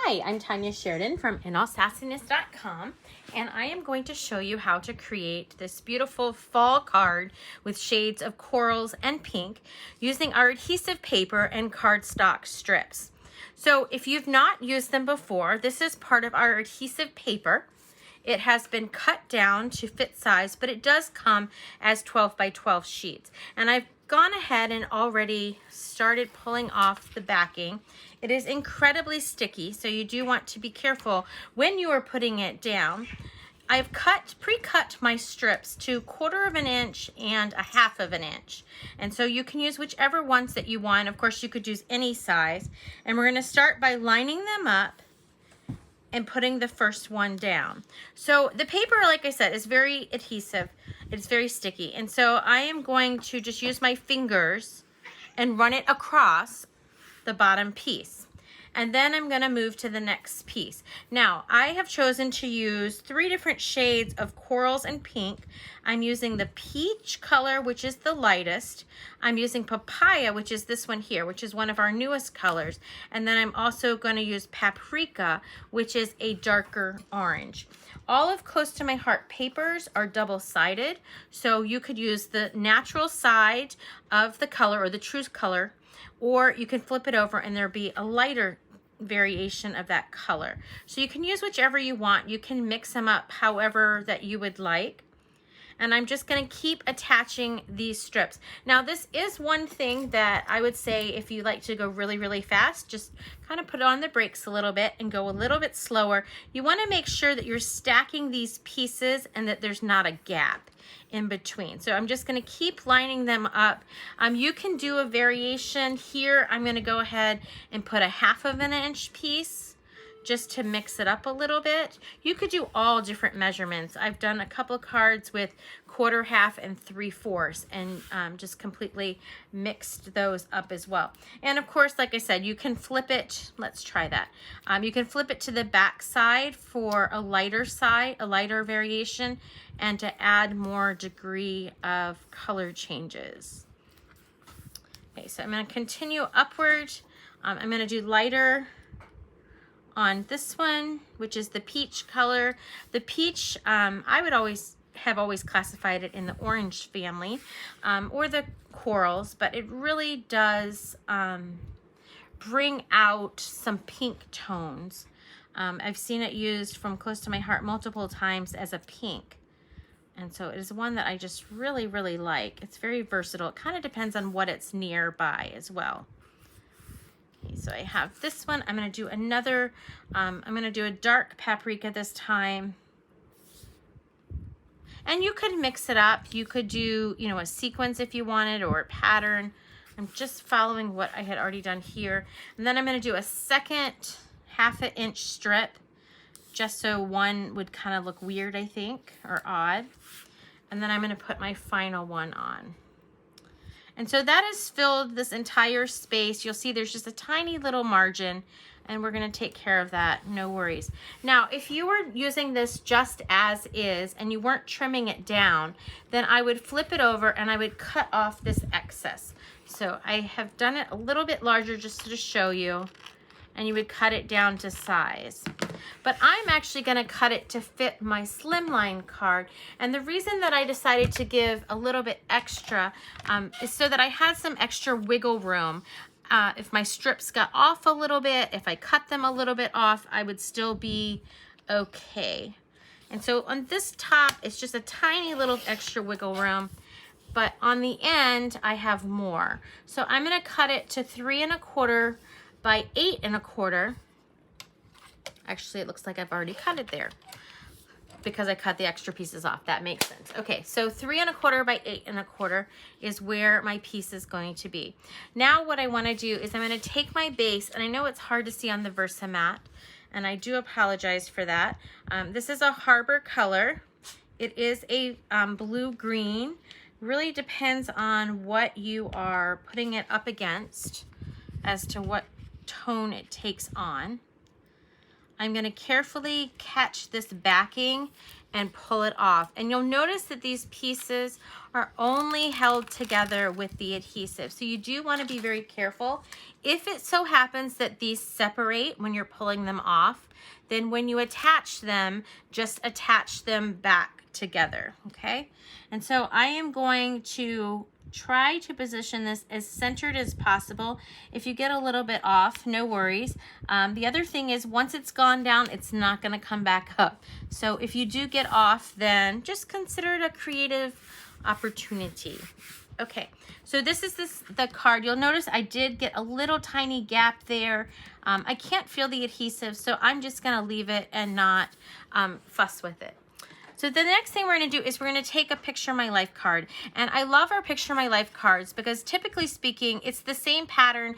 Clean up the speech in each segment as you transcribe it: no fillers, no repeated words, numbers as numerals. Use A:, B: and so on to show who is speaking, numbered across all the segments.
A: Hi, I'm Tanya Sheridan from InAllSassiness.com, and I am going to show you how to create this beautiful fall card with shades of corals and pink using our adhesive paper and cardstock strips. So if you've not used them before, this is part of our adhesive paper. It has been cut down to fit size, but it does come as 12 by 12 sheets. And I've gone ahead and already started pulling off the backing. It is incredibly sticky, so you do want to be careful when you are putting it down. I've pre-cut my strips to 1/4 of an inch and 1/2 of an inch. And so you can use whichever ones that you want. Of course, you could use any size. And we're gonna start by lining them up and putting the first one down. So the paper, like I said, is very adhesive. It's very sticky. And so I am going to just use my fingers and run it across the bottom piece. And then I'm gonna move to the next piece. Now, I have chosen to use 3 different shades of corals and pink. I'm using the peach color, which is the lightest. I'm using papaya, which is this one here, which is one of our newest colors. And then I'm also gonna use paprika, which is a darker orange. All of Close to My Heart papers are double-sided, so you could use the natural side of the color or the true color, or you can flip it over and there'll be a lighter variation of that color. So you can use whichever you want. You can mix them up however that you would like. And I'm just going to keep attaching these strips. Now this is one thing that I would say if you like to go really, really fast, just kind of put on the brakes a little bit and go a little bit slower. You want to make sure that you're stacking these pieces and that there's not a gap in between. So I'm just going to keep lining them up. You can do a variation here. I'm going to go ahead and put a 1/2 of an inch piece just to mix it up a little bit. You could do all different measurements. I've done a couple of cards with 1/4, 1/2, and 3/4 and just completely mixed those up as well. And of course, like I said, you can flip it. Let's try that. You can flip it to the back side for a lighter variation, and to add more degree of color changes. Okay, so I'm going to continue upward. I'm going to do lighter on this one, which is the peach color. The peach, I would always classified it in the orange family, or the corals, but it really does bring out some pink tones. I've seen it used from Close to My Heart multiple times as a pink. And so it is one that I just really, really like. It's very versatile. It kind of depends on what it's nearby as well. Okay, so I have this one. I'm going to do another, I'm going to do a dark paprika this time. And you could mix it up. You could do, you know, a sequence if you wanted, or a pattern. I'm just following what I had already done here. And then I'm going to do a second 1/2 inch strip, just so one would kind of look weird, I think, or odd. And then I'm going to put my final one on. And so that has filled this entire space. You'll see there's just a tiny little margin, and we're going to take care of that, no worries. Now, if you were using this just as is and you weren't trimming it down, then I would flip it over and I would cut off this excess. So I have done it a little bit larger just to show you, and you would cut it down to size. But I'm actually going to cut it to fit my slimline card. And the reason that I decided to give a little bit extra is so that I had some extra wiggle room. If my strips got off a little bit, if I cut them a little bit off, I would still be okay. And so on this top, it's just a tiny little extra wiggle room. But on the end, I have more. So I'm going to cut it to 3 1/4 by 8 1/4. Actually, it looks like I've already cut it there because I cut the extra pieces off. That makes sense. Okay, so 3 1/4 by 8 1/4 is where my piece is going to be. Now what I want to do is I'm going to take my base, and I know it's hard to see on the Versamat, and I do apologize for that. This is a Harbor color. It is a blue-green. Really depends on what you are putting it up against as to what tone it takes on. I'm going to carefully catch this backing and pull it off. And you'll notice that these pieces are only held together with the adhesive. So you do want to be very careful. If it so happens that these separate when you're pulling them off, then when you attach them, just attach them back together, okay? And so I am going to try to position this as centered as possible. If you get a little bit off, no worries. The other thing is once it's gone down, it's not going to come back up. So if you do get off, then just consider it a creative opportunity. Okay, so this is the card. You'll notice I did get a little tiny gap there. I can't feel the adhesive, so I'm just going to leave it and not fuss with it. So the next thing we're going to do is we're going to take a Picture My Life card. And I love our Picture My Life cards because typically speaking, it's the same pattern,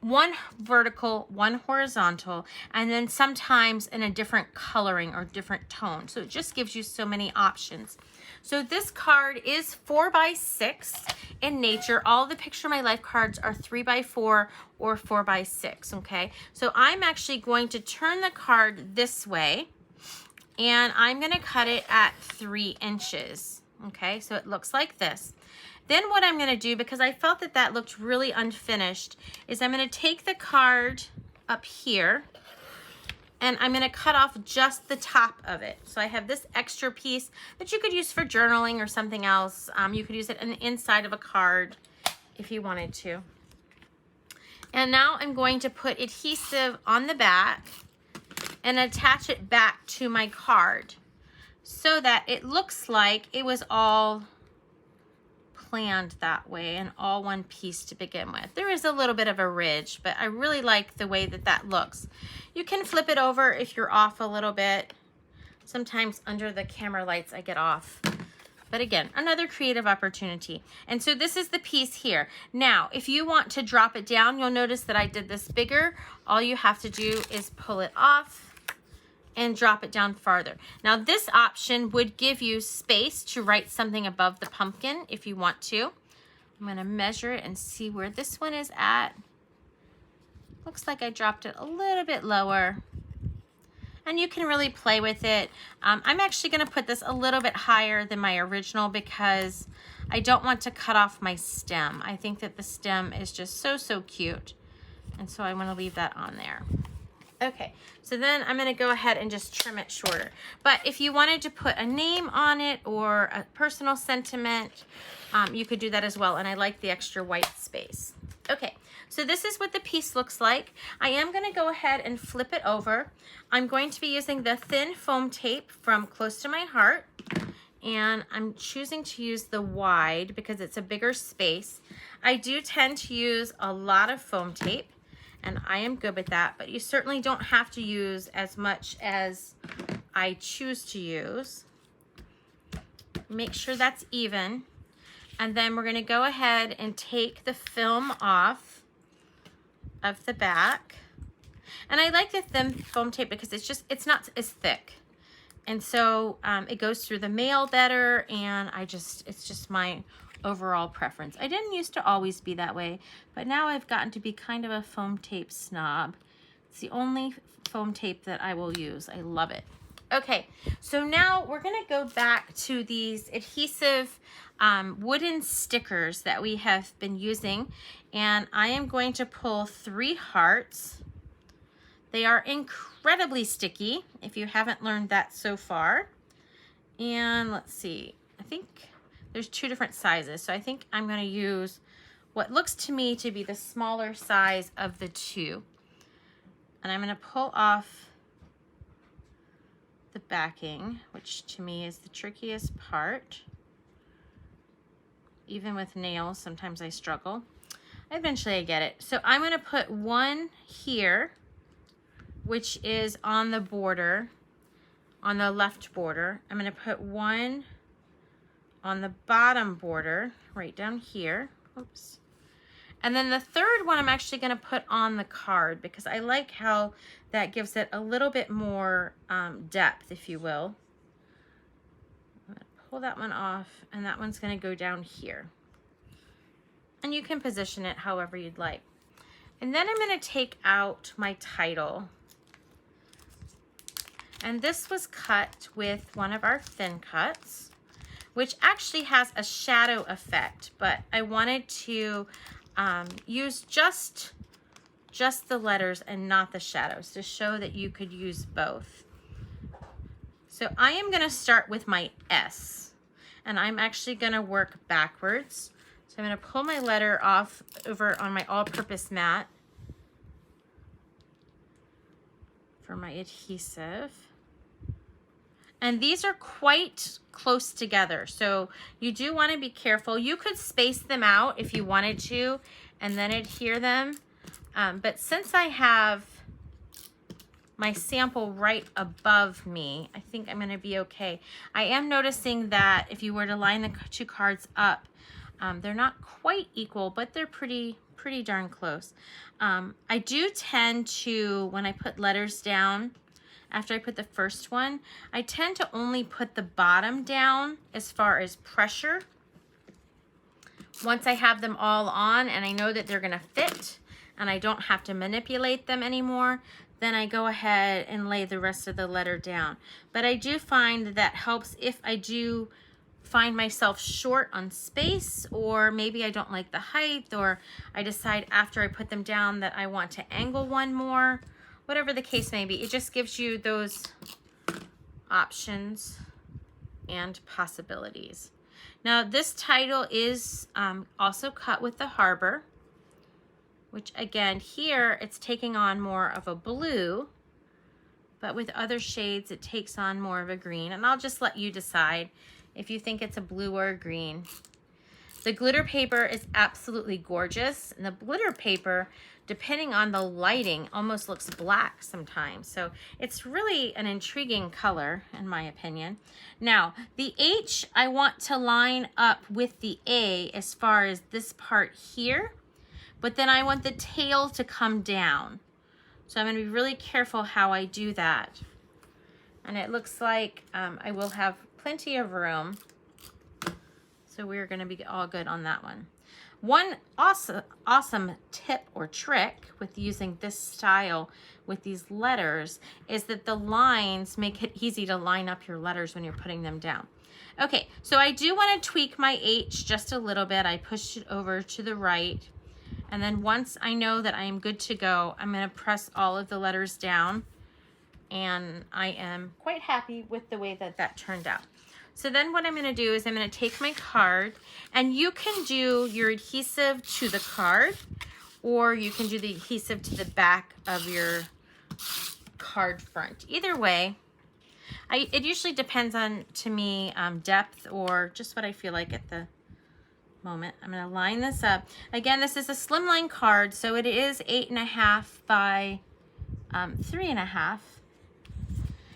A: one vertical, one horizontal, and then sometimes in a different coloring or different tone. So it just gives you so many options. So this card is 4x6 in nature. All the Picture My Life cards are 3x4 or 4x6, okay? So I'm actually going to turn the card this way, and I'm going to cut it at 3 inches, okay? So it looks like this. Then what I'm going to do, because I felt that that looked really unfinished, is I'm going to take the card up here, and I'm going to cut off just the top of it. So I have this extra piece that you could use for journaling or something else. You could use it on the inside of a card if you wanted to. And now I'm going to put adhesive on the back and attach it back to my card so that it looks like it was all planned that way and all one piece to begin with. There is a little bit of a ridge, but I really like the way that that looks. You can flip it over if you're off a little bit. Sometimes under the camera lights I get off. But again, another creative opportunity. And so this is the piece here. Now, if you want to drop it down, you'll notice that I did this bigger. All you have to do is pull it off and drop it down farther. Now this option would give you space to write something above the pumpkin if you want to. I'm going to measure it and see where this one is at. Looks like I dropped it a little bit lower. And you can really play with it. I'm actually going to put this a little bit higher than my original because I don't want to cut off my stem. I think that the stem is just so cute. And so I want to leave that on there. Okay, so then I'm going to go ahead and just trim it shorter. But if you wanted to put a name on it or a personal sentiment, you could do that as well. And I like the extra white space. Okay, so this is what the piece looks like. I am going to go ahead and flip it over. I'm going to be using the thin foam tape from Close to My Heart. And I'm choosing to use the wide because it's a bigger space. I do tend to use a lot of foam tape, and I am good with that, but you certainly don't have to use as much as I choose to use. Make sure that's even. And then we're going to go ahead and take the film off of the back. And I like the thin foam tape because it's not as thick. And so it goes through the mail better, and it's just my overall preference. I didn't used to always be that way, but now I've gotten to be kind of a foam tape snob. It's the only foam tape that I will use. I love it. Okay, so now we're gonna go back to these adhesive wooden stickers that we have been using, and I am going to pull 3 hearts. They are incredibly sticky, if you haven't learned that so far. And let's see, I think there's 2 different sizes. So I think I'm going to use what looks to me to be the smaller size of the 2. And I'm going to pull off the backing, which to me is the trickiest part. Even with nails, sometimes I struggle. Eventually I get it. So I'm going to put 1 here, which is on the border, on the left border. I'm going to put 1 on the bottom border, right down here. Oops. And then the third one I'm actually going to put on the card because I like how that gives it a little bit more depth, if you will. I'm going to pull that one off, and that one's going to go down here. And you can position it however you'd like. And then I'm going to take out my title. And this was cut with one of our thin cuts, which actually has a shadow effect, but I wanted to use just the letters and not the shadows to show that you could use both. So I am gonna start with my S, and I'm actually gonna work backwards. So I'm gonna pull my letter off over on my all-purpose mat for my adhesive. And these are quite close together, so you do want to be careful. You could space them out if you wanted to and then adhere them. But since I have my sample right above me, I think I'm going to be okay. I am noticing that if you were to line the two cards up, they're not quite equal, but they're pretty darn close. I do tend to, when I put letters down, after I put the first one, I tend to only put the bottom down as far as pressure. Once I have them all on and I know that they're gonna fit and I don't have to manipulate them anymore, then I go ahead and lay the rest of the letter down. But I do find that helps if I do find myself short on space, or maybe I don't like the height, or I decide after I put them down that I want to angle one more. Whatever the case may be, it just gives you those options and possibilities. Now this title is also cut with the Harbor, which again here it's taking on more of a blue, but with other shades it takes on more of a green, and I'll just let you decide if you think it's a blue or a green. The glitter paper is absolutely gorgeous, and the glitter paper, depending on the lighting, almost looks black sometimes. So it's really an intriguing color, in my opinion. Now, the H I want to line up with the A as far as this part here, but then I want the tail to come down. So I'm going to be really careful how I do that. And it looks like I will have plenty of room. So we're going to be all good on that one. One awesome tip or trick with using this style with these letters is that the lines make it easy to line up your letters when you're putting them down. Okay, so I do want to tweak my H just a little bit. I pushed it over to the right. And then once I know that I am good to go, I'm going to press all of the letters down. And I am quite happy with the way that that turned out. So then what I'm going to do is I'm going to take my card, and you can do your adhesive to the card, or you can do the adhesive to the back of your card front. Either way, it usually depends on, to me, depth or just what I feel like at the moment. I'm going to line this up. Again, this is a slimline card, so it is 8.5 by 3.5.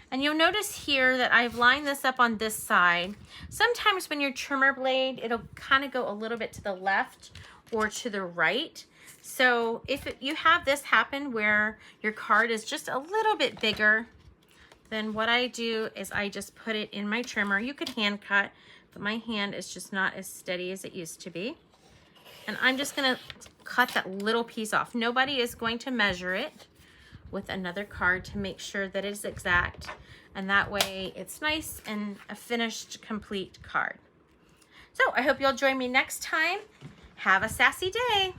A: And you'll notice here that I've lined this up on this side. Sometimes when your trimmer blade, it'll kind of go a little bit to the left or to the right. So if you have this happen where your card is just a little bit bigger, then what I do is I just put it in my trimmer. You could hand cut, but my hand is just not as steady as it used to be. And I'm just gonna cut that little piece off. Nobody is going to measure it with another card to make sure that it's exact, and that way it's nice and a finished complete card. So I hope you'll join me next time. Have a sassy day.